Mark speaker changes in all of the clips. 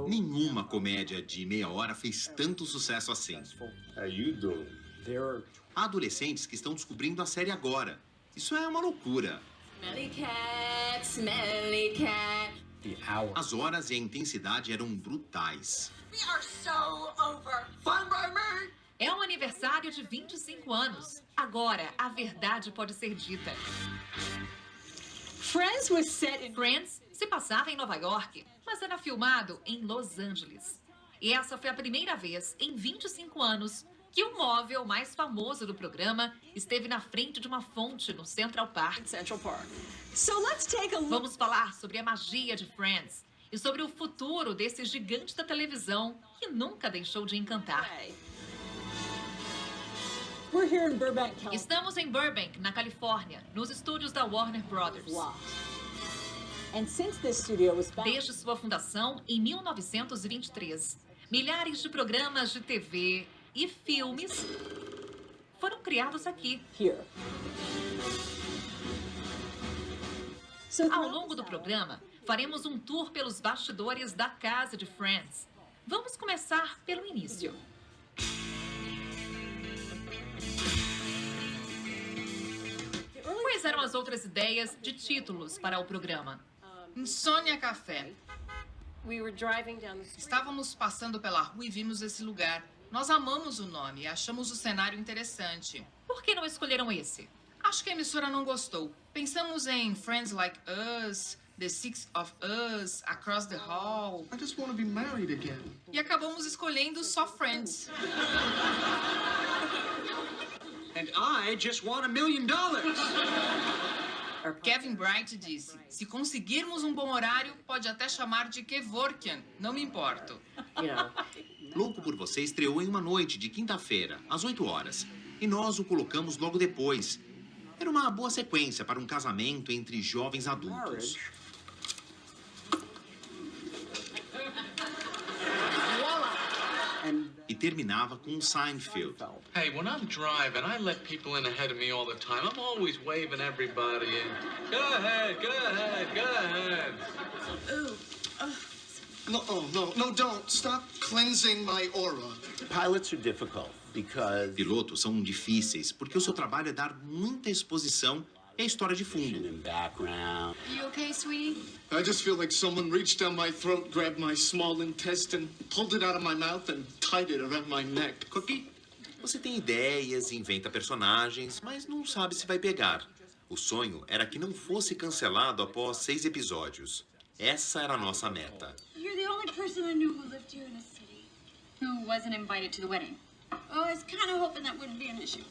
Speaker 1: Nenhuma comédia de meia hora fez tanto sucesso assim. Há adolescentes que estão descobrindo a série agora. Isso é uma loucura.
Speaker 2: Smelly cat.
Speaker 1: As horas e a intensidade eram brutais.
Speaker 3: É um aniversário de 25 anos. Agora, a verdade pode ser dita. Friends se passava em Nova York, mas era filmado em Los Angeles. E essa foi a primeira vez em 25 anos que o móvel mais famoso do programa esteve na frente de uma fonte no Central Park. Vamos falar sobre a magia de Friends e sobre o futuro desse gigante da televisão que nunca deixou de encantar. Estamos em Burbank, na Califórnia, nos estúdios da Warner Brothers. Desde sua fundação, em 1923, milhares de programas de TV e filmes foram criados aqui. Ao longo do programa, faremos um tour pelos bastidores da casa de Friends. Vamos começar pelo início. Quais eram as outras ideias de títulos para o programa?
Speaker 4: Insônia Café. Estávamos passando pela rua e vimos esse lugar. Nós amamos o nome e achamos o cenário interessante.
Speaker 3: Por que não escolheram esse?
Speaker 4: Acho que a emissora não gostou. Pensamos em Friends Like Us, The Six of Us, Across the Hall.
Speaker 5: I just want to be married again.
Speaker 4: E acabamos escolhendo só Friends.
Speaker 6: And I just want $1 million.
Speaker 4: Kevin Bright disse, se conseguirmos um bom horário, pode até chamar de Kevorkian. Não me importo.
Speaker 1: Louco por Você estreou em uma noite de quinta-feira, às 8 horas. E nós o colocamos logo depois. Era uma boa sequência para um casamento entre jovens adultos. E terminava com Seinfeld.
Speaker 7: Hey, when I'm driving, I let people in ahead of me all the time. I'm always waving everybody in. Go ahead, go ahead, go ahead.
Speaker 5: No, don't. Stop cleansing my aura.
Speaker 8: Pilots are difficult because...
Speaker 1: Pilotos são difíceis porque o seu trabalho é dar muita exposição e a história de fundo.
Speaker 2: You okay, sweetie?
Speaker 5: I just feel like someone reached down my throat, grabbed my small intestine, pulled it out of my mouth and tied it around my neck.
Speaker 1: Cookie? Você tem ideias, inventa personagens, mas não sabe se vai pegar. O sonho era que não fosse cancelado após 6 episódios. Essa era a nossa meta.
Speaker 2: You're the only person I knew who lived here in the city who wasn't invited to the wedding. Oh, I was kind of hoping that wouldn't be an issue.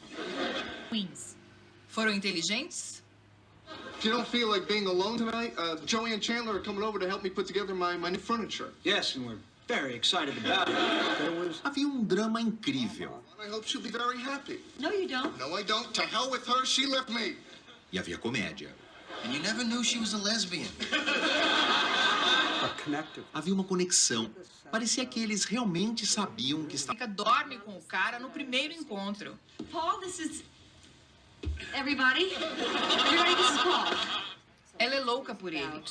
Speaker 3: Queens.
Speaker 4: Foram inteligentes?
Speaker 5: You don't feel like being alone tonight? Joey and Chandler are coming over to help me put together my new furniture.
Speaker 6: Yes, and we're very excited about it.
Speaker 1: Havia um drama incrível.
Speaker 5: I hope she'll be very happy.
Speaker 2: No, you don't.
Speaker 5: No, I don't. To hell with her. She left me.
Speaker 1: E havia comédia.
Speaker 6: And you never knew she was a lesbian.
Speaker 1: Havia uma conexão. Parecia que eles realmente sabiam que estavam...
Speaker 4: Dorme com o cara no primeiro encontro.
Speaker 2: Paul, this is... Everybody, this is Paul.
Speaker 4: Ela é louca por ele.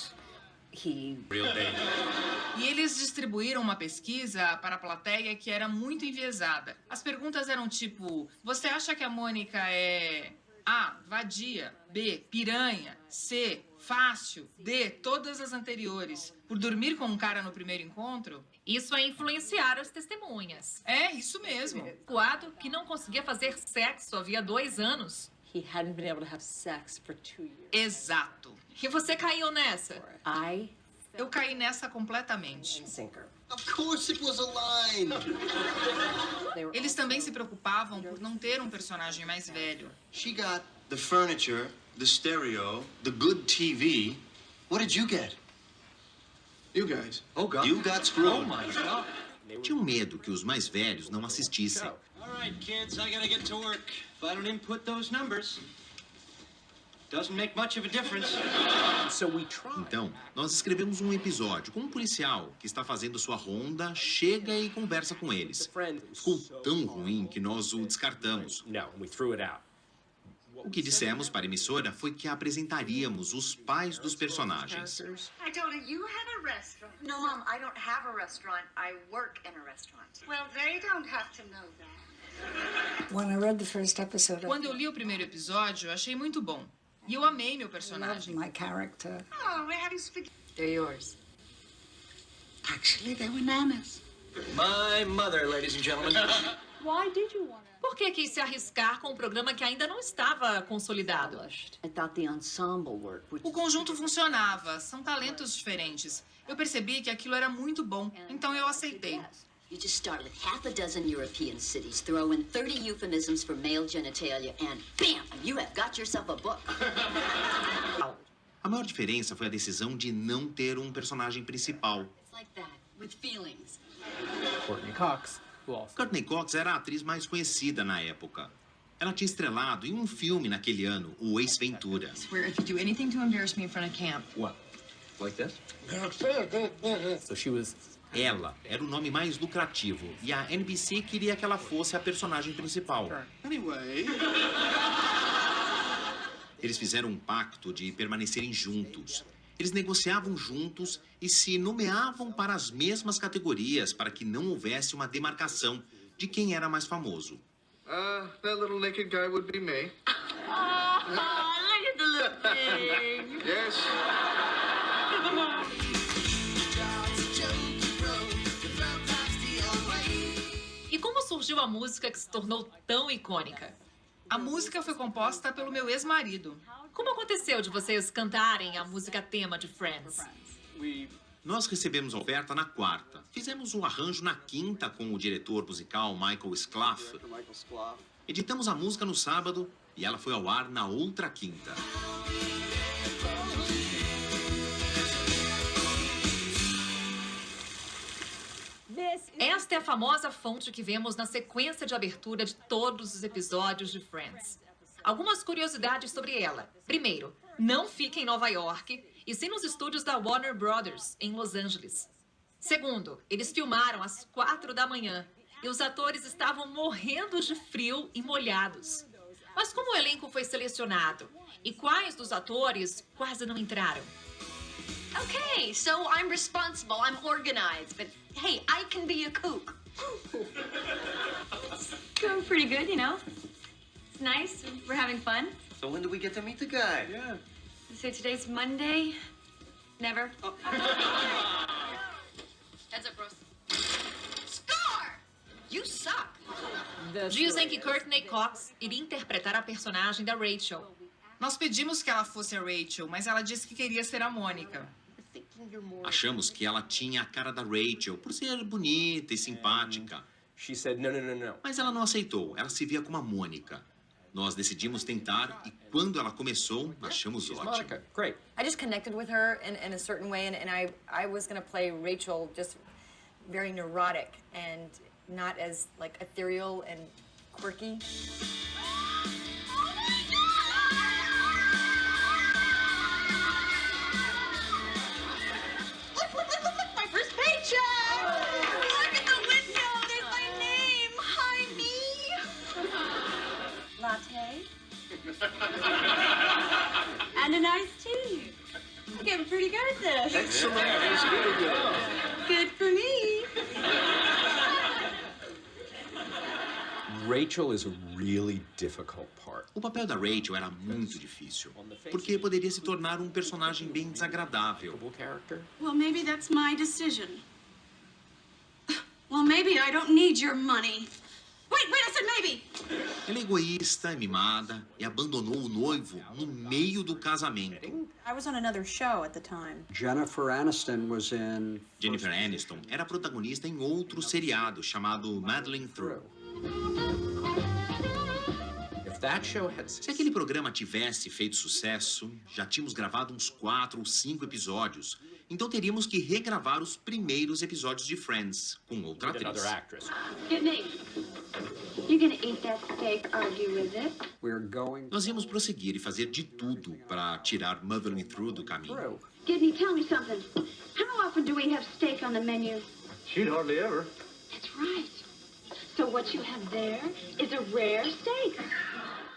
Speaker 4: E eles distribuíram uma pesquisa para a plateia que era muito enviesada. As perguntas eram tipo, você acha que a Mônica é A, vadia, B, piranha, C, fácil, D, todas as anteriores, por dormir com um cara no primeiro encontro?
Speaker 3: Isso é influenciar as testemunhas.
Speaker 4: É, isso mesmo.
Speaker 3: Coado que não conseguia fazer sexo havia 2 anos.
Speaker 9: He hadn't been able to have sex for 2 years.
Speaker 4: Exato.
Speaker 3: E você caiu nessa?
Speaker 4: Eu caí nessa completamente.
Speaker 6: Of course it was a line.
Speaker 4: Eles também se preocupavam por não ter um personagem mais velho.
Speaker 6: She got the furniture, the stereo, the good TV. What did you get?
Speaker 5: You guys.
Speaker 6: Oh, God. You got screwed.
Speaker 7: Oh, my God.
Speaker 1: Tinham medo que os mais velhos não assistissem.
Speaker 6: All right, kids, I gotta get to work. If I don't input those numbers, doesn't make much of a difference.
Speaker 1: Então, nós escrevemos um episódio com um policial que está fazendo sua ronda, chega e conversa com eles. Ficou tão ruim que nós o descartamos. O que dissemos para a emissora foi que apresentaríamos os pais dos personagens.
Speaker 10: I told her you have a restaurant.
Speaker 9: No, Mom, I don't have a restaurant. I work in a restaurant.
Speaker 10: Well, they don't have to know that.
Speaker 11: When I read the first episode,
Speaker 4: Quando eu li o primeiro episódio, eu achei muito bom. E eu amei meu
Speaker 11: I loved
Speaker 4: personagem.
Speaker 11: my character.
Speaker 10: Oh, we're having spaghetti.
Speaker 9: They're yours.
Speaker 10: Actually, they were Nana's.
Speaker 6: My mother, ladies and gentlemen.
Speaker 2: Why did you want to?
Speaker 3: Por que quis se arriscar com um programa que ainda não estava consolidado?
Speaker 9: I thought the ensemble work would...
Speaker 4: O conjunto funcionava, são talentos diferentes. Eu percebi que aquilo era muito bom, então eu aceitei.
Speaker 12: You just start with half a dozen European cities, throw in 30 euphemisms for male genitalia, and bam, you have got yourself a book.
Speaker 1: A maior diferença foi a decisão de não ter um personagem principal.
Speaker 2: It's like that, with feelings.
Speaker 13: Courtney Cox, who also...
Speaker 1: Courtney Cox era a atriz mais conhecida na época. Ela tinha estrelado em um filme naquele ano, o Ace Ventura.
Speaker 2: Swear if you do anything to embarrass me in front of camp.
Speaker 13: What? Like this? So she was...
Speaker 1: Ela era o nome mais lucrativo e a NBC queria que ela fosse a personagem principal.
Speaker 5: Anyway...
Speaker 1: Eles fizeram um pacto de permanecerem juntos. Eles negociavam juntos e se nomeavam para as mesmas categorias para que não houvesse uma demarcação de quem era mais famoso.
Speaker 5: That little naked guy would be me.
Speaker 2: Oh, look at the little thing.
Speaker 5: Yes.
Speaker 3: E como surgiu a música que se tornou tão icônica?
Speaker 4: A música foi composta pelo meu ex-marido.
Speaker 3: Como aconteceu de vocês cantarem a música tema de Friends?
Speaker 1: Nós recebemos a oferta na quarta. Fizemos o arranjo na quinta com o diretor musical Michael Sclaff. Editamos a música no sábado e ela foi ao ar na outra quinta.
Speaker 3: Esta é a famosa fonte que vemos na sequência de abertura de todos os episódios de Friends. Algumas curiosidades sobre ela. Primeiro, não fica em Nova York, e sim nos estúdios da Warner Brothers, em Los Angeles. Segundo, eles filmaram às 4 da manhã, e os atores estavam morrendo de frio e molhados. Mas como o elenco foi selecionado? E quais dos atores quase não entraram?
Speaker 2: Okay, so I'm responsible, I'm organized, but hey, I can be a kook. It's going pretty good, you know? It's nice, we're having fun.
Speaker 6: So when do we get to meet the guy?
Speaker 5: Yeah.
Speaker 2: So today's Monday? Never?
Speaker 6: Oh.
Speaker 2: Heads up, bros. Score! You suck!
Speaker 3: Dizem que Courtney Cox iria interpretar a personagem da Rachel.
Speaker 4: Nós pedimos que ela fosse a Rachel, mas ela disse que queria ser a Mônica.
Speaker 1: Achamos que ela tinha a cara da Rachel por ser bonita e simpática.
Speaker 13: She said, no, no, no, no.
Speaker 1: Mas ela não aceitou. Ela se via como a Mônica. Nós decidimos tentar e quando ela começou, achamos ótimo.
Speaker 13: Monica, great.
Speaker 9: I just connected with her in a certain way, and I was going to play Rachel just very neurotic and not as like ethereal and quirky.
Speaker 2: My first paycheck! Look at the window, there's my name! Hi, me!
Speaker 9: Latte.
Speaker 2: And an iced tea. I'm getting pretty good at this.
Speaker 5: Excellent. That's really good.
Speaker 2: Good for me.
Speaker 13: Rachel is a really difficult part.
Speaker 1: O papel da Rachel era muito difícil, porque poderia se tornar um personagem bem desagradável.
Speaker 2: Well, maybe that's my decision. Well, maybe I don't need your money. Wait, I said maybe.
Speaker 1: Ela é egoísta, mimada e abandonou o noivo no meio do casamento.
Speaker 9: I was on another show at the time.
Speaker 14: Jennifer Aniston was in...
Speaker 1: Jennifer Aniston era protagonista em outro seriado chamado Muddling Through. Se aquele programa tivesse feito sucesso, já tínhamos gravado uns 4 ou 5 episódios. Então teríamos que regravar os primeiros episódios de Friends com outra atriz.
Speaker 2: You gonna eat that steak, argue with it?
Speaker 1: Nós íamos prosseguir e fazer de tudo para tirar Muddling Through do caminho.
Speaker 2: Kidney, tell me something. How often do we have steak on the menu?
Speaker 5: She'd hardly ever.
Speaker 2: That's right. So what you have there is a rare steak.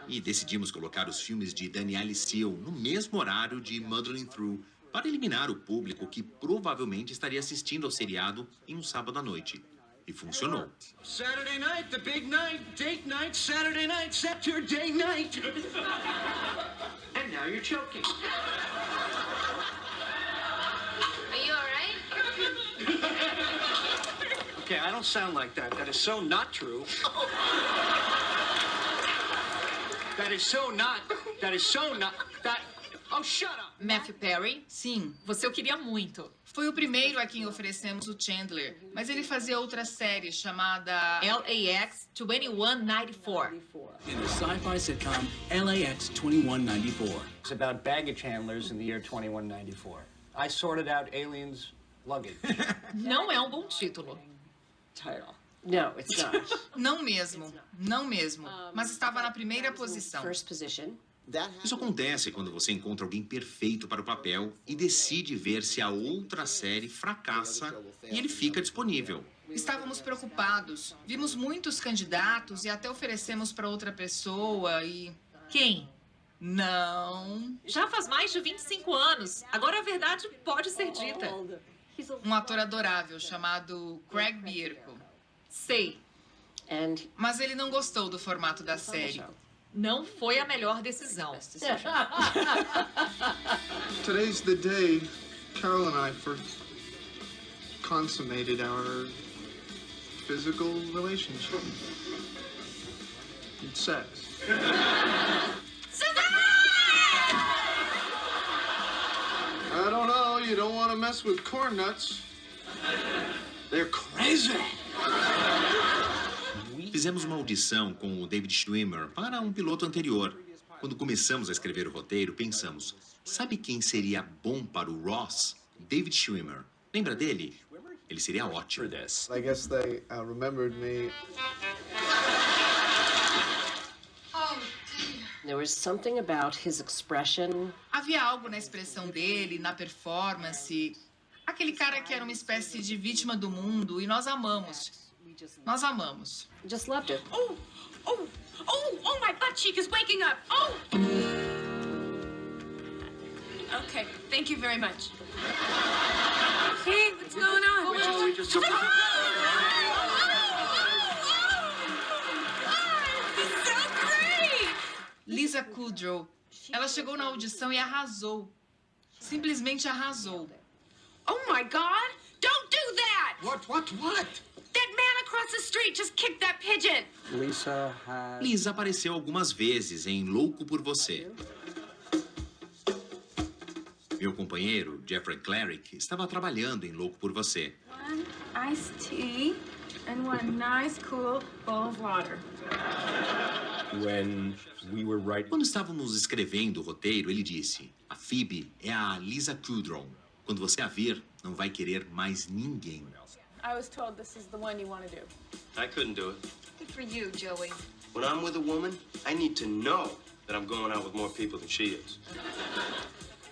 Speaker 1: E decidimos colocar os filmes de Danielle Steel no mesmo horário de Muddling Through, para eliminar o público que provavelmente estaria assistindo ao seriado em um sábado à noite. E funcionou.
Speaker 6: Saturday night, the big night, date night, Saturday night, Saturday night. And now you're choking.
Speaker 2: Are you all right?
Speaker 6: Okay, I don't sound like that. That is so not true. That is so not. Oh, shut up.
Speaker 4: Matthew Perry? Sim.
Speaker 3: Você o queria muito.
Speaker 4: Foi o primeiro a quem oferecemos o Chandler, mas ele fazia outra série chamada
Speaker 3: LAX 2194.
Speaker 15: In the sci-fi sitcom LAX 2194.
Speaker 13: It's about baggage handlers in the year 2194. I sorted out aliens' luggage.
Speaker 3: Não é um bom título.
Speaker 11: Title.
Speaker 16: No, it's not.
Speaker 4: Não mesmo, não mesmo. Mas estava na primeira posição.
Speaker 16: First position.
Speaker 1: Isso acontece quando você encontra alguém perfeito para o papel e decide ver se a outra série fracassa e ele fica disponível.
Speaker 4: Estávamos preocupados. Vimos muitos candidatos e até oferecemos para outra pessoa e...
Speaker 3: Quem?
Speaker 4: Não.
Speaker 3: Já faz mais de 25 anos. Agora a verdade pode ser dita.
Speaker 4: Um ator adorável chamado Craig Bierko.
Speaker 3: Sei.
Speaker 4: Mas ele não gostou do formato da série.
Speaker 3: Não foi a melhor decisão.
Speaker 5: Today's the day Carol and I first consummated our physical relationship. And sex. I don't know, you don't want to mess with corn nuts. They're crazy.
Speaker 1: Fizemos uma audição com o David Schwimmer para um piloto anterior. Quando começamos a escrever o roteiro, pensamos, sabe quem seria bom para o Ross? David Schwimmer. Lembra dele? Ele seria ótimo.
Speaker 5: I guess they remembered me.
Speaker 16: There was something about his expression.
Speaker 4: Havia algo na expressão dele, na performance. Aquele cara que era uma espécie de vítima do mundo e nós amamos. Nós amamos.
Speaker 16: Just loved it.
Speaker 2: Oh, my butt cheek is waking up. Oh! Okay, thank you very much. Hey, what's going on?
Speaker 6: It's
Speaker 2: so great!
Speaker 4: Lisa Kudrow. Ela chegou na audição e arrasou. Simplesmente arrasou.
Speaker 2: Oh my God! Don't do that!
Speaker 5: What?
Speaker 2: That man across the street just kicked that pigeon.
Speaker 1: Lisa apareceu algumas vezes em Louco por Você. Meu companheiro, Jeffrey Cleric, estava trabalhando em Louco por Você.
Speaker 2: One iced tea and one nice cool bowl of water.
Speaker 1: Quando estávamos escrevendo o roteiro, ele disse, a Phoebe é a Lisa Kudrow. Quando você a vir, não vai querer mais ninguém.
Speaker 2: I was told this is the one you want to do.
Speaker 6: I couldn't do it.
Speaker 2: Good for you, Joey.
Speaker 6: When I'm with a woman, I need to know that I'm going out with more people than she is.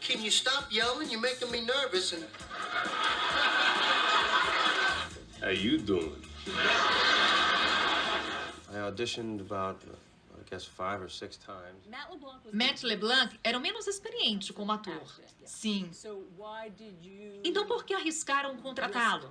Speaker 17: Can you stop yelling? You're making me nervous. And
Speaker 6: How you doing? I auditioned about, I guess, 5 or 6 times.
Speaker 3: Matt LeBlanc era o menos experiente como ator.
Speaker 4: Sim.
Speaker 3: Então por que arriscaram contratá-lo?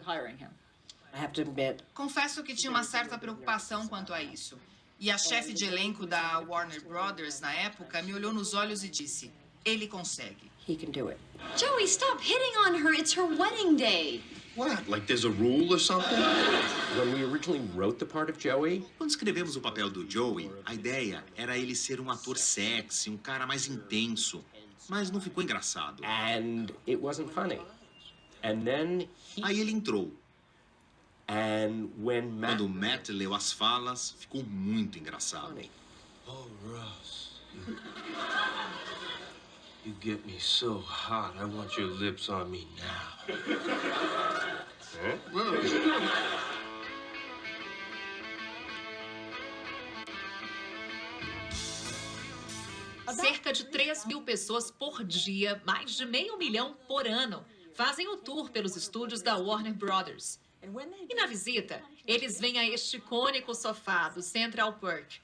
Speaker 16: I have to admit.
Speaker 4: Confesso que tinha uma certa preocupação quanto a isso. E a chefe de elenco da Warner Brothers, na época, me olhou nos olhos e disse, ele consegue.
Speaker 16: He can do it.
Speaker 12: Joey, stop hitting on her. It's her wedding day.
Speaker 5: What? Like there's a rule or something?
Speaker 13: When we originally wrote the part of Joey,
Speaker 1: Quando escrevemos o papel do Joey, a ideia era ele ser um ator sexy, um cara mais intenso. Mas não ficou engraçado.
Speaker 13: and it wasn't funny. And then
Speaker 1: Aí ele entrou.
Speaker 13: and when Matt
Speaker 1: Quando o Matt leu as falas, ficou muito engraçado.
Speaker 6: Oh, Ross. You get me so hot. I want your lips on me now.
Speaker 3: Cerca de 3.000 pessoas por dia, mais de 500 mil por ano, fazem o tour pelos estúdios da Warner Brothers. E na visita, eles vêm a este icônico sofá do Central Perk.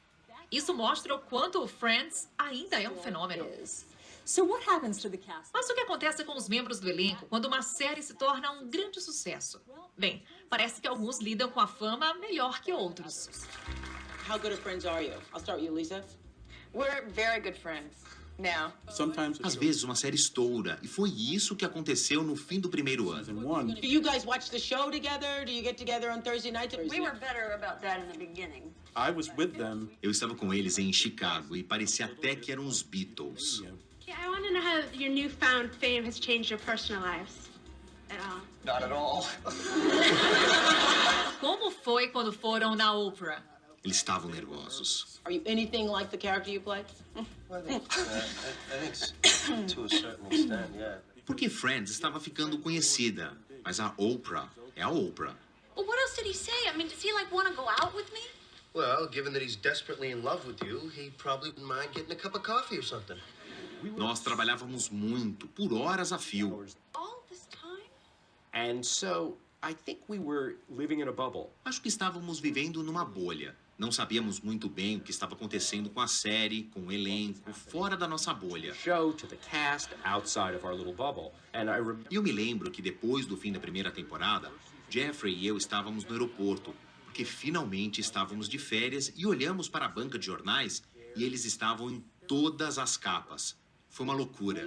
Speaker 3: Isso mostra o quanto o Friends ainda é um fenômeno. Mas o que acontece com os membros do elenco quando uma série se torna um grande sucesso? Bem, parece que alguns lidam com a fama melhor que outros.
Speaker 18: How good of friends are you? I'll start with you, Lisa.
Speaker 9: We're very good friends now.
Speaker 1: Às vezes uma série estoura, e foi isso que aconteceu no fim do primeiro ano.
Speaker 18: Do you guys watch the show together? Do you get together on Thursday nights?
Speaker 10: We were better about that in the beginning.
Speaker 1: Eu estava com eles em Chicago e parecia até que eram os Beatles.
Speaker 19: Yeah, I want to know how your newfound fame has changed your personal lives. At all.
Speaker 5: Not at all.
Speaker 3: Como foi quando foram na Oprah?
Speaker 1: Eles estavam nervosos.
Speaker 18: Are you anything like the character you play?
Speaker 8: I think to a certain extent, yeah.
Speaker 1: Porque Friends estava ficando conhecida, mas a Oprah é a Oprah.
Speaker 2: Well, what else did he say? I mean, does he, like, want to go out with me?
Speaker 17: Well, given that he's desperately in love with you, he probably wouldn't mind getting a cup of coffee or something.
Speaker 1: Nós trabalhávamos muito, por horas a fio.
Speaker 2: All this time?
Speaker 20: And so, I think we were living in a bubble.
Speaker 1: Acho que estávamos vivendo numa bolha. Não sabíamos muito bem o que estava acontecendo com a série, com o elenco, fora da nossa bolha.
Speaker 20: Show to the cast outside of our little bubble. And
Speaker 1: E eu me lembro que depois do fim da primeira temporada, Jeffrey e eu estávamos no aeroporto, porque finalmente estávamos de férias e olhamos para a banca de jornais e eles estavam em todas as capas. Foi uma loucura.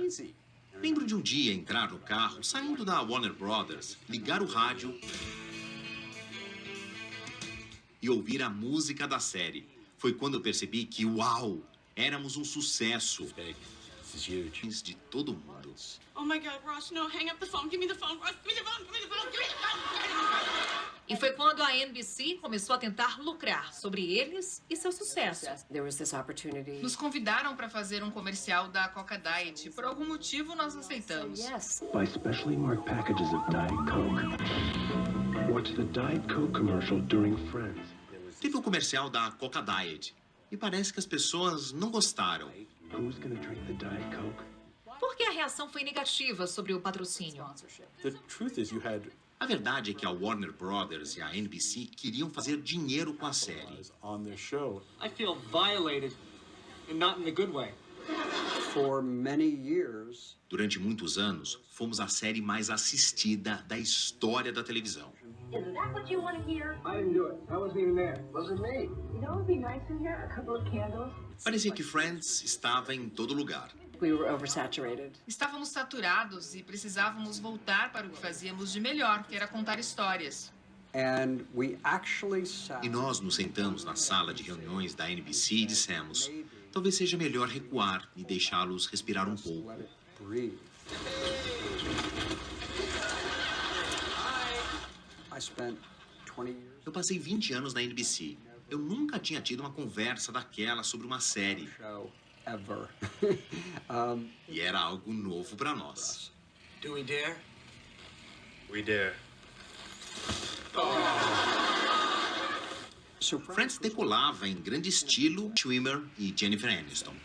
Speaker 1: Lembro de um dia entrar no carro, saindo da Warner Brothers, ligar o rádio e ouvir a música da série. Foi quando eu percebi que, uau, éramos um sucesso. De todo mundo.
Speaker 19: Oh my God, Ross, no, hang up the phone. Give me the phone, Ross. Give me the phone, give me the phone, give me the phone.
Speaker 3: E foi quando a NBC começou a tentar lucrar sobre eles e seu sucesso.
Speaker 4: Nos convidaram para fazer um comercial da Coca Diet. Por algum motivo, nós aceitamos.
Speaker 21: By specially marked packages of Diet Coke. Watch the Diet Coke commercial during Friends.
Speaker 1: Teve o comercial da Coca Diet. E parece que as pessoas não gostaram.
Speaker 21: Who's gonna drink the Diet Coke?
Speaker 3: Por que a reação foi negativa sobre o patrocínio?
Speaker 21: The truth is you had
Speaker 1: A verdade é que a Warner Brothers e a NBC queriam fazer dinheiro com a série.
Speaker 21: on their show.
Speaker 13: I feel violated, and not in a good way.
Speaker 14: For many years,
Speaker 1: Durante muitos anos, fomos a série mais assistida da história da televisão.
Speaker 10: Isn't that what you want to hear?
Speaker 13: I didn't do it. I wasn't even there.
Speaker 17: Wasn't me.
Speaker 10: You know what would be nice in here? A couple of candles.
Speaker 1: Parecia que Friends estava em todo lugar.
Speaker 16: We were oversaturated.
Speaker 4: Estávamos saturados e precisávamos voltar para o que fazíamos de melhor, que era contar histórias.
Speaker 14: and we actually sat.
Speaker 1: E nós nos sentamos na sala de reuniões da NBC e dissemos: talvez seja melhor recuar e deixá-los respirar um pouco.
Speaker 14: Breathe. I spent 20 years.
Speaker 1: Eu passei 20 anos na NBC. Eu nunca tinha tido uma conversa daquela sobre uma série.
Speaker 14: Ever.
Speaker 1: E era algo novo para nós.
Speaker 6: Do we dare?
Speaker 7: We dare.
Speaker 1: Friends decolava em grande estilo Schumer e Jennifer Aniston.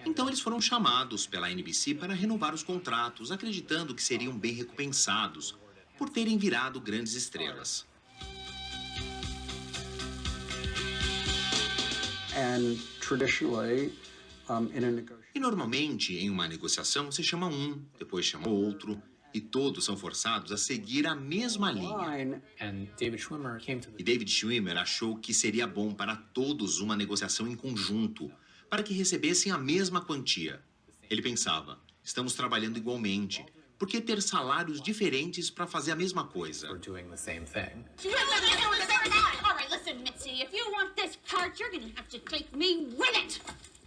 Speaker 1: Então eles foram chamados pela NBC para renovar os contratos, acreditando que seriam bem recompensados por terem virado grandes estrelas.
Speaker 14: And traditionally, in a negotiation.
Speaker 1: E normalmente, em uma negociação, você chama um, depois chama outro, e todos são forçados a seguir a mesma linha. E David Schwimmer achou que seria bom para todos uma negociação em conjunto, para que recebessem a mesma quantia. Ele pensava: estamos trabalhando igualmente. Por que ter salários diferentes para fazer a mesma coisa?
Speaker 2: All right, listen, Mitzi. If you want this part, you're gonna have to take me with it.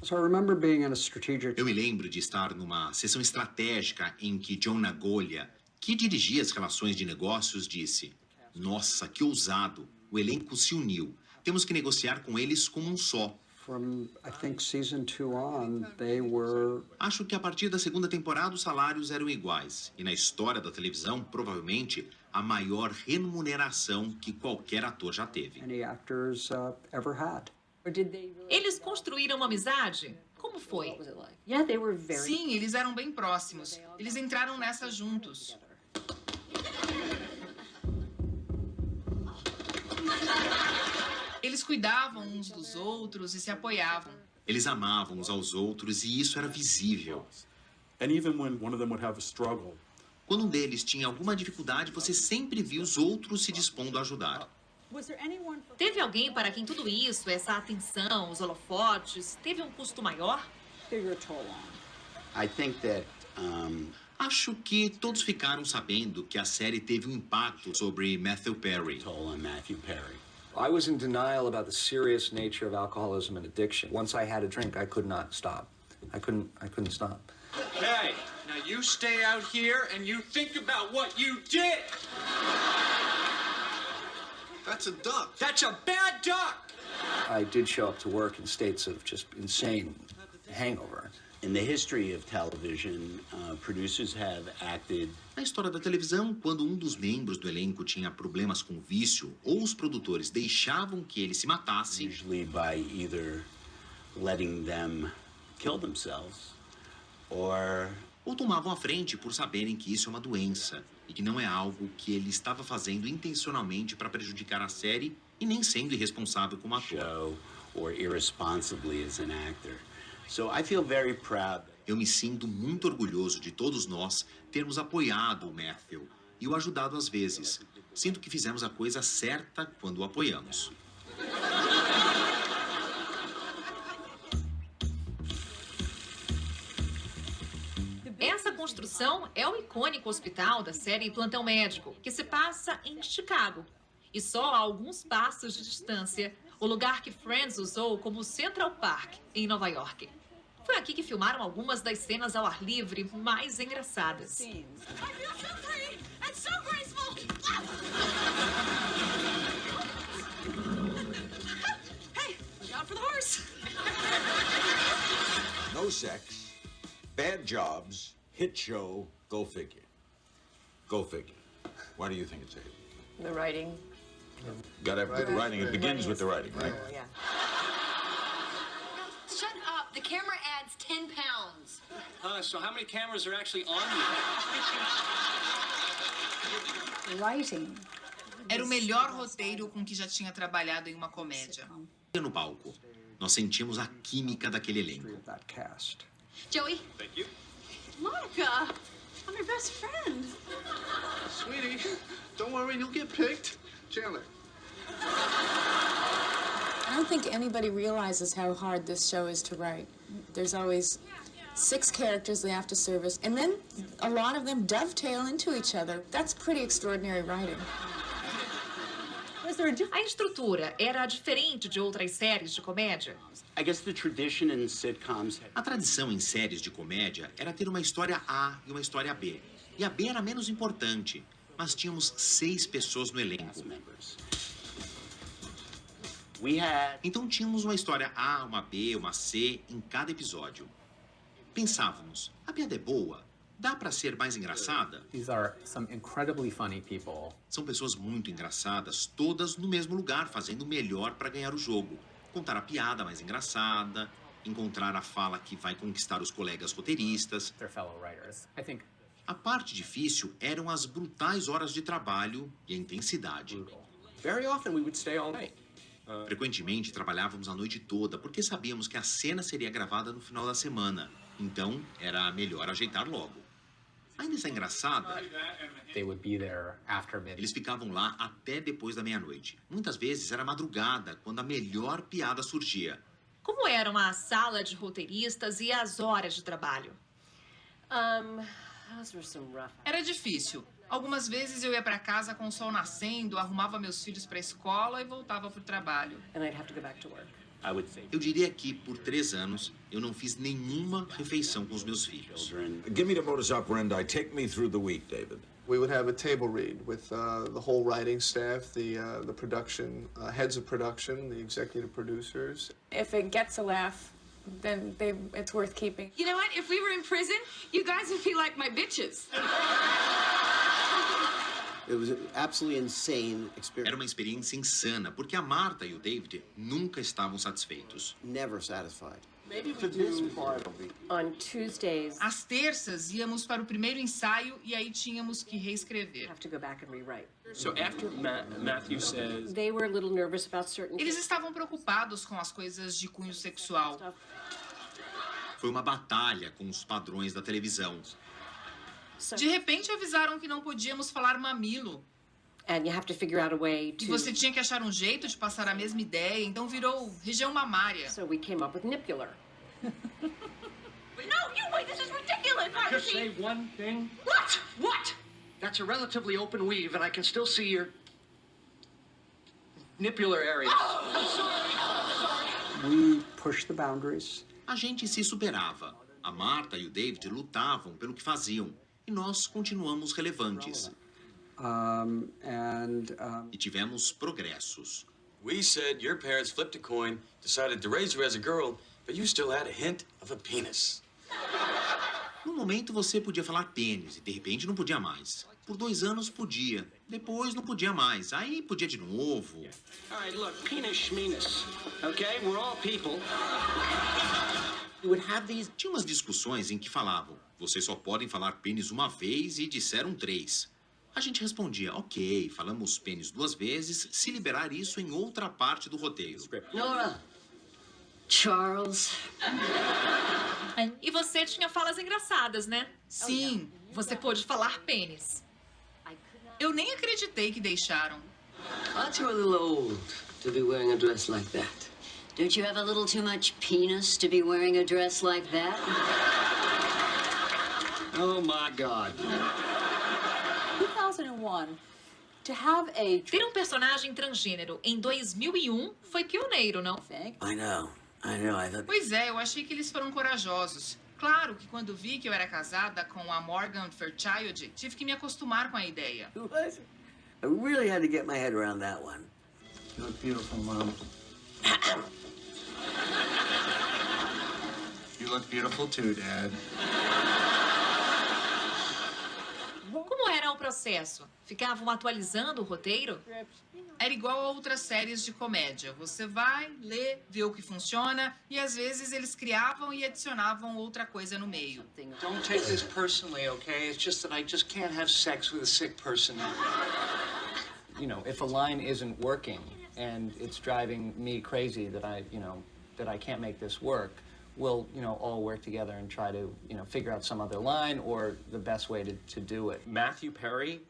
Speaker 14: So I remember being in a strategic.
Speaker 1: Eu me lembro de estar numa sessão estratégica em que John Nagolha, que dirigia as relações de negócios, disse: nossa, que ousado. O elenco se uniu. Temos que negociar com eles como um só.
Speaker 14: From, I think, season 2 on, they were.
Speaker 1: Acho que a partir da segunda temporada os salários eram iguais. E na história da televisão, provavelmente, a maior remuneração que qualquer ator já teve.
Speaker 14: Any actors ever had.
Speaker 3: Eles construíram uma amizade? Como foi?
Speaker 4: Sim, eles eram bem próximos. Eles entraram nessa juntos. Eles cuidavam uns dos outros e se apoiavam.
Speaker 1: Eles amavam uns aos outros e isso era visível.
Speaker 21: And even when one of them would have a struggle,
Speaker 1: Quando um deles tinha alguma dificuldade, você sempre via os outros se dispondo a ajudar.
Speaker 3: Teve alguém para quem tudo isso, essa atenção, os holofotes, teve um custo maior?
Speaker 15: I think that
Speaker 1: Acho que todos ficaram sabendo que a série teve um impacto sobre Matthew Perry.
Speaker 13: I was in denial about the serious nature of alcoholism and addiction. Once I had a drink, I could not stop. I couldn't stop.
Speaker 6: Okay, now you stay out here and you think about what you did.
Speaker 5: That's a duck.
Speaker 6: That's a bad duck.
Speaker 13: I did show up to work in states of just insane hangover.
Speaker 15: in the history of television, producers have acted.
Speaker 1: Na história da televisão, quando um dos membros do elenco tinha problemas com vício, ou os produtores deixavam que ele se matasse,
Speaker 15: Usually by either letting them kill themselves or
Speaker 1: tomavam a frente por saberem que isso é uma doença e que não é algo que ele estava fazendo intencionalmente para prejudicar a série e nem sendo irresponsável como ator.
Speaker 15: Or irresponsibly as an actor. So I feel very proud.
Speaker 1: Eu me sinto muito orgulhoso de todos nós termos apoiado o Matthew e o ajudado às vezes. Sinto que fizemos a coisa certa quando o apoiamos.
Speaker 3: Essa construção é o icônico hospital da série Plantão Médico, que se passa em Chicago. E só a alguns passos de distância, o lugar que Friends usou como Central Park, em Nova York. Foi aqui que filmaram algumas das cenas ao ar livre mais engraçadas.
Speaker 19: I feel so free and so graceful. Hey, look out for the horse.
Speaker 22: No sex, bad jobs, hit show, go figure. Go figure. Why do you think it's a hit?
Speaker 9: The writing.
Speaker 22: Gotta have good writing. It begins with the writing, right?
Speaker 9: Yeah.
Speaker 23: Shut up. The camera adds 10 pounds.
Speaker 13: So how many cameras are actually on you?
Speaker 11: Writing.
Speaker 4: Era o melhor roteiro com que já tinha trabalhado em uma comédia.
Speaker 1: No palco, nós sentimos a química daquele elenco.
Speaker 2: Joey?
Speaker 6: Thank you.
Speaker 19: Monica, I'm your best friend.
Speaker 5: Sweetie, don't worry, you'll get picked. Chandler.
Speaker 11: I don't think anybody realizes how hard this show is to write. There's always 6 characters they have to service, and then a lot of them dovetail into each other. That's pretty extraordinary writing.
Speaker 3: A estrutura era diferente de outras séries de comédia?
Speaker 15: I guess the tradition in sitcoms.
Speaker 1: A tradição em séries de comédia era ter uma história A e uma história B. E a B era menos importante, mas tínhamos 6 pessoas no elenco. Então tínhamos uma história A, uma B, uma C em cada episódio. Pensávamos, a piada é boa, dá pra ser mais engraçada?
Speaker 24: These are some incredibly funny people.
Speaker 1: São pessoas muito engraçadas, todas no mesmo lugar, fazendo o melhor para ganhar o jogo. Contar a piada mais engraçada, encontrar a fala que vai conquistar os colegas roteiristas.
Speaker 24: Their fellow writers. I think
Speaker 1: A parte difícil eram as brutais horas de trabalho e a intensidade.
Speaker 20: Very often we would stay all night.
Speaker 1: Frequentemente trabalhávamos a noite toda porque sabíamos que a cena seria gravada no final da semana. Então, era melhor ajeitar logo. Ainda está engraçada?
Speaker 24: they would be there after midnight.
Speaker 1: Eles ficavam lá até depois da meia-noite. Muitas vezes era madrugada, quando a melhor piada surgia.
Speaker 3: Como era uma sala de roteiristas e as horas de trabalho?
Speaker 16: Those were some rough.
Speaker 4: Era difícil. Algumas vezes eu ia para casa com o sol nascendo, arrumava meus filhos para a escola e voltava para o trabalho.
Speaker 16: And I'd have to go back to work.
Speaker 1: Eu diria que, por 3 anos, eu não fiz nenhuma refeição com os meus filhos.
Speaker 22: Give me the modus operandi. Take me through the week, David.
Speaker 5: We would have a table read with the whole writing staff, the production, heads of production, the executive producers.
Speaker 11: If it gets a laugh, then it's worth keeping.
Speaker 19: You know what? If we were in prison, you guys would be like my bitches.
Speaker 17: It was an absolutely insane experience.
Speaker 1: Era uma experiência insana, porque a Marta e o David nunca estavam satisfeitos.
Speaker 17: Never satisfied.
Speaker 16: Maybe for this part of it. On Tuesdays.
Speaker 4: Às terças, íamos para o primeiro ensaio e aí tínhamos que reescrever.
Speaker 16: Have to go back and rewrite.
Speaker 21: So after Matthew says...
Speaker 16: They were a little nervous about certain...
Speaker 4: Eles estavam preocupados com as coisas de cunho sexual.
Speaker 1: Foi uma batalha com os padrões da televisão.
Speaker 4: De repente avisaram que não podíamos falar mamilo.
Speaker 16: And you have to figure out a way to...
Speaker 4: E você tinha que achar um jeito de passar a mesma ideia, então virou região mamária.
Speaker 16: So we came up with nipular.
Speaker 19: No, you wait, this is ridiculous.
Speaker 6: Just say one thing.
Speaker 19: What?
Speaker 6: What? That's a relatively open weave, and I can still see your nipular areas.
Speaker 14: We push the boundaries.
Speaker 1: A gente se superava. A Marta e o David lutavam pelo que faziam. E nós continuamos relevantes. E tivemos progressos.
Speaker 22: We said your parents flipped a coin, decided to raise you as a girl, but you still had a hint of a penis.
Speaker 1: No momento você podia falar pênis e de repente não podia mais. Por 2 anos podia, depois não podia mais, aí podia de novo.
Speaker 6: All right, look, penis schmenis, okay? We're all people.
Speaker 1: Tinha umas discussões em que falavam, vocês só podem falar pênis uma vez e disseram 3. A gente respondia, ok, falamos pênis 2 vezes, se liberar isso em outra parte do roteiro.
Speaker 23: Nora. Charles.
Speaker 3: E você tinha falas engraçadas, né?
Speaker 4: Sim.
Speaker 3: Você pôde falar pênis.
Speaker 4: Eu nem acreditei que deixaram.
Speaker 23: Aren't you a little old to be wearing a dress like that? Don't you have a little too much penis to be wearing a dress like that?
Speaker 6: Oh, my God.
Speaker 11: 2001, to have a...
Speaker 3: Ter um personagem transgênero em 2001 foi pioneiro, não?
Speaker 23: I know.
Speaker 4: Pois é, eu achei que eles foram corajosos. Claro que quando vi que eu era casada com a Morgan Fairchild, tive que me acostumar com a ideia.
Speaker 23: I really had to get my head around that one.
Speaker 17: You look beautiful, Mom. You look beautiful too, Dad.
Speaker 3: Como era o processo? Ficavam atualizando o roteiro?
Speaker 4: Era igual a outras séries de comédia. Você vai, lê, vê o que funciona e às vezes eles criavam e adicionavam outra coisa no meio.
Speaker 6: Don't take this personally, okay? It's just that I just can't have sex with a sick person.
Speaker 13: You know, if a line isn't working and it's driving me crazy that I can't make this work, we'll, all work together and try to, figure out some other line or the best way to do it.
Speaker 21: Matthew Perry,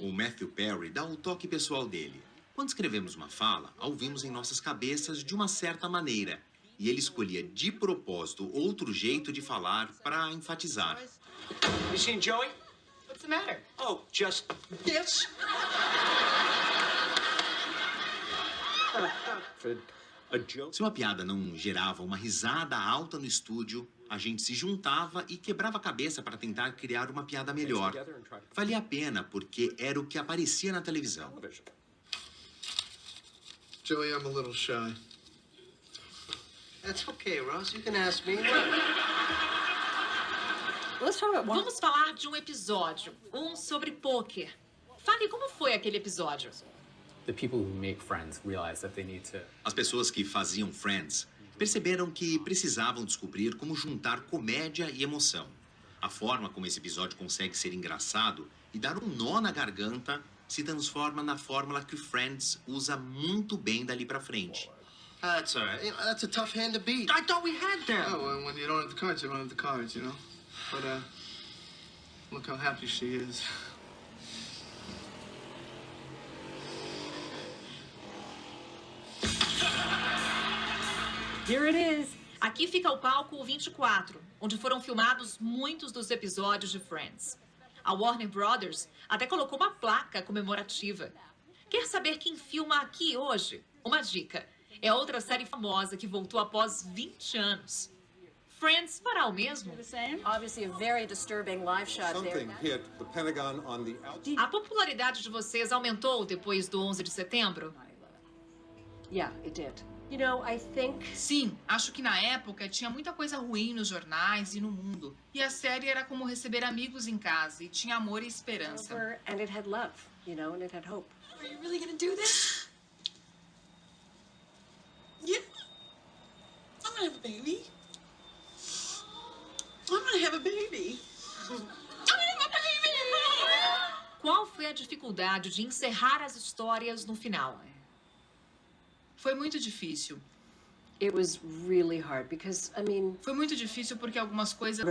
Speaker 1: O Matthew Perry dá o toque pessoal dele. Quando escrevemos uma fala, a ouvimos em nossas cabeças de uma certa maneira. E ele escolhia de propósito outro jeito de falar para enfatizar.
Speaker 6: You seen Joey?
Speaker 4: What's the matter?
Speaker 6: Oh, just this.
Speaker 1: Se uma piada não gerava uma risada alta no estúdio, a gente se juntava e quebrava a cabeça para tentar criar uma piada melhor. Valia a pena porque era o que aparecia na televisão.
Speaker 5: Joey, I'm a little shy.
Speaker 17: That's okay, Ross. You can ask me.
Speaker 3: Vamos falar de um episódio, um sobre pôquer. Fale como foi aquele episódio.
Speaker 24: The people who make Friends realize that they need to...
Speaker 1: As pessoas que faziam Friends perceberam que precisavam descobrir como juntar comédia e emoção. A forma como esse episódio consegue ser engraçado e dar um nó na garganta se transforma na fórmula que Friends usa muito bem dali pra frente.
Speaker 17: That's all right. That's a tough hand to beat.
Speaker 6: I thought we had them.
Speaker 5: Oh, well, when you don't have the cards, you don't have the cards, But, look how happy she is.
Speaker 3: Here it is. Aqui fica o palco 24, onde foram filmados muitos dos episódios de Friends. A Warner Brothers até colocou uma placa comemorativa. Quer saber quem filma aqui hoje? Uma dica. É outra série famosa que voltou após 20 anos. Friends fará o mesmo?
Speaker 9: Obviously a very disturbing live shot there.
Speaker 22: Hit the Pentagon on the outside.
Speaker 3: A popularidade de vocês aumentou depois do 11 de setembro?
Speaker 16: Yeah, it did.
Speaker 4: Sim, acho que na época tinha muita coisa ruim nos jornais e no mundo. E a série era como receber amigos em casa e tinha amor e esperança.
Speaker 16: And it had love, and it had hope.
Speaker 19: Are you really gonna do this? Yeah. gonna have a baby. I'm gonna have a baby.
Speaker 3: Qual foi a dificuldade de encerrar as histórias no final?
Speaker 4: Foi muito difícil.
Speaker 16: It was really hard because, I mean...
Speaker 4: Foi muito difícil porque algumas coisas...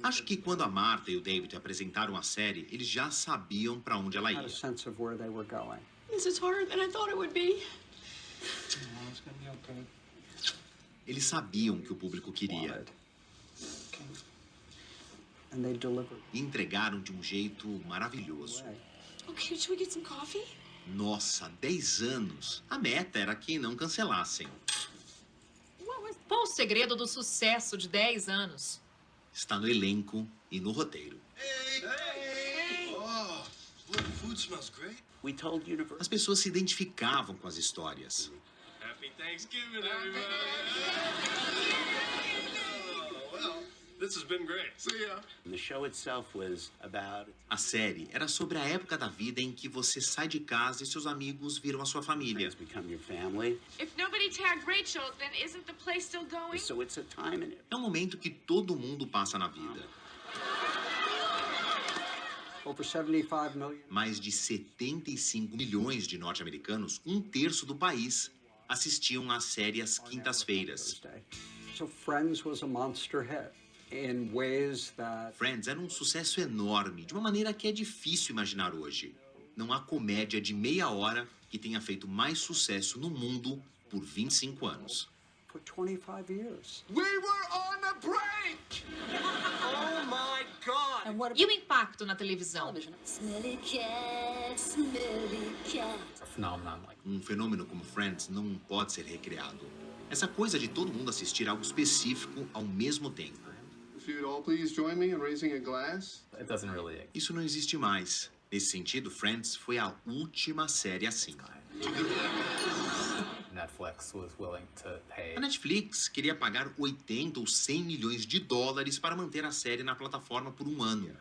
Speaker 1: Acho que quando a Martha e o David apresentaram a série, eles já sabiam para onde ela ia.
Speaker 19: This is harder than I thought it would be.
Speaker 1: Eles sabiam o que o público queria. E entregaram de um jeito maravilhoso.
Speaker 19: Okay, should we get some coffee?
Speaker 1: Nossa, 10 anos. A meta era que não cancelassem.
Speaker 3: Qual o segredo do sucesso de 10 anos?
Speaker 1: Está no elenco e no roteiro.
Speaker 17: Oh, the food smells great.
Speaker 15: We told Universal.
Speaker 1: As pessoas se identificavam com as histórias.
Speaker 6: Happy Thanksgiving, everybody. This has been great. See ya.
Speaker 15: The show itself was about...
Speaker 1: A série era sobre a época da vida em que você sai de casa e seus amigos viram a sua família.
Speaker 15: Become your family.
Speaker 2: If nobody tagged Rachel, then isn't the play still going?
Speaker 15: So it's a time in it.
Speaker 1: É um momento que todo mundo passa na vida.
Speaker 14: Over 75 million.
Speaker 1: Mais de 75 milhões de norte-americanos, um terço do país, assistiam à série às quintas-feiras.
Speaker 14: So Friends was a monster hit. In ways that...
Speaker 1: Friends era um sucesso enorme, de uma maneira que é difícil imaginar hoje. Não há comédia de meia hora que tenha feito mais sucesso no mundo por 25 anos.
Speaker 14: For 25 years.
Speaker 6: We were on a break! Oh my God!
Speaker 3: E o impacto na televisão?
Speaker 23: Smelly cat, smelly cat.
Speaker 1: Um fenômeno como Friends não pode ser recriado. Essa coisa de todo mundo assistir algo específico ao mesmo tempo.
Speaker 5: If you'd all please join me in raising a glass.
Speaker 24: It doesn't really...
Speaker 1: Isso não existe mais. Nesse sentido, Friends foi a última série assim.
Speaker 24: Netflix was willing to pay...
Speaker 1: A Netflix queria pagar 80 ou 100 milhões de dólares para manter a série na plataforma por um ano.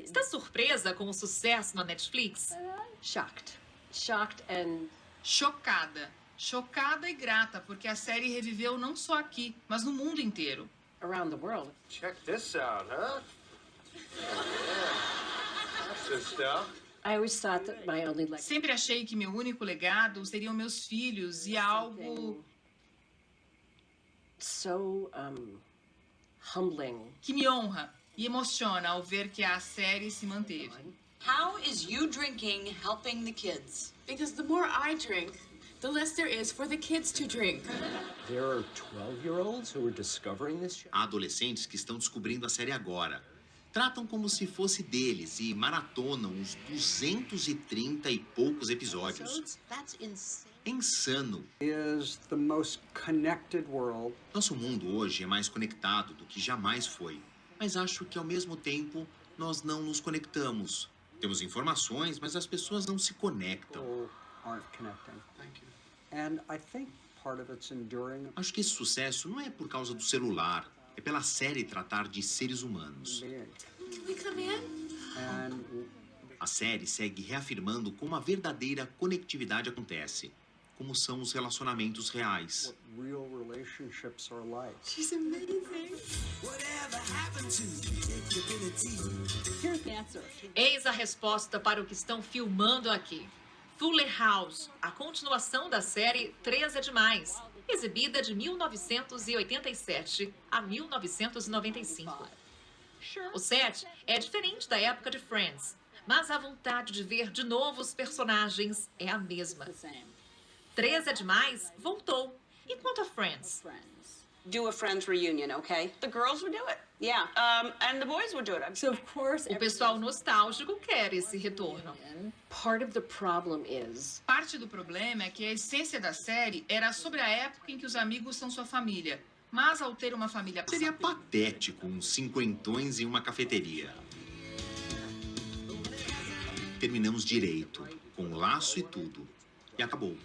Speaker 3: Está surpresa com o sucesso na Netflix?
Speaker 16: Shocked. Shocked and...
Speaker 4: Chocada. Chocada e grata, porque a série reviveu não só aqui, mas no mundo inteiro.
Speaker 16: Around the world.
Speaker 6: Check this out, huh? Oh, yeah. That's good stuff.
Speaker 16: I always thought that my only legacy...
Speaker 4: Sempre achei que meu único legado seriam meus filhos e algo...
Speaker 16: So, humbling.
Speaker 4: Que me honra e emociona ao ver que a série se manteve.
Speaker 8: How is you drinking helping the kids?
Speaker 19: Because the more I drink, the less there is for the kids to drink.
Speaker 21: There are 12-year-olds who are discovering this show.
Speaker 1: Há adolescentes que estão descobrindo a série agora. Tratam como se fosse deles e maratonam uns 230 e poucos episódios. É insano.
Speaker 14: Is the most connected world.
Speaker 1: Nosso mundo hoje é mais conectado do que jamais foi. Mas acho que, ao mesmo tempo, nós não nos conectamos. Temos informações, mas as pessoas não se conectam.
Speaker 14: Aren't connecting. And I think part of it's enduring.
Speaker 1: Acho que esse sucesso não é por causa do celular, é pela série tratar de seres humanos.
Speaker 19: Can we come in?
Speaker 1: A série segue reafirmando como a verdadeira conectividade acontece, como são os relacionamentos reais.
Speaker 14: What real relationships are like.
Speaker 19: She's amazing.
Speaker 8: Here's the answer.
Speaker 3: Eis a resposta para o que estão filmando aqui. Fuller House, a continuação da série 3 é Demais, exibida de 1987 a 1995. O set é diferente da época de Friends, mas a vontade de ver de novo os personagens é a mesma. 3 é Demais voltou. E quanto a Friends?
Speaker 8: Do a Friends reunion, okay? The girls would do it. Yeah. And the boys would do it. So, of course...
Speaker 3: O pessoal nostálgico quer esse retorno.
Speaker 16: Part of the problem is...
Speaker 4: Parte do problema é que a essência da série era sobre a época em que os amigos são sua família. Mas ao ter uma família...
Speaker 1: Seria patético uns cinquentões em uma cafeteria. Terminamos direito, com laço e tudo. E acabou.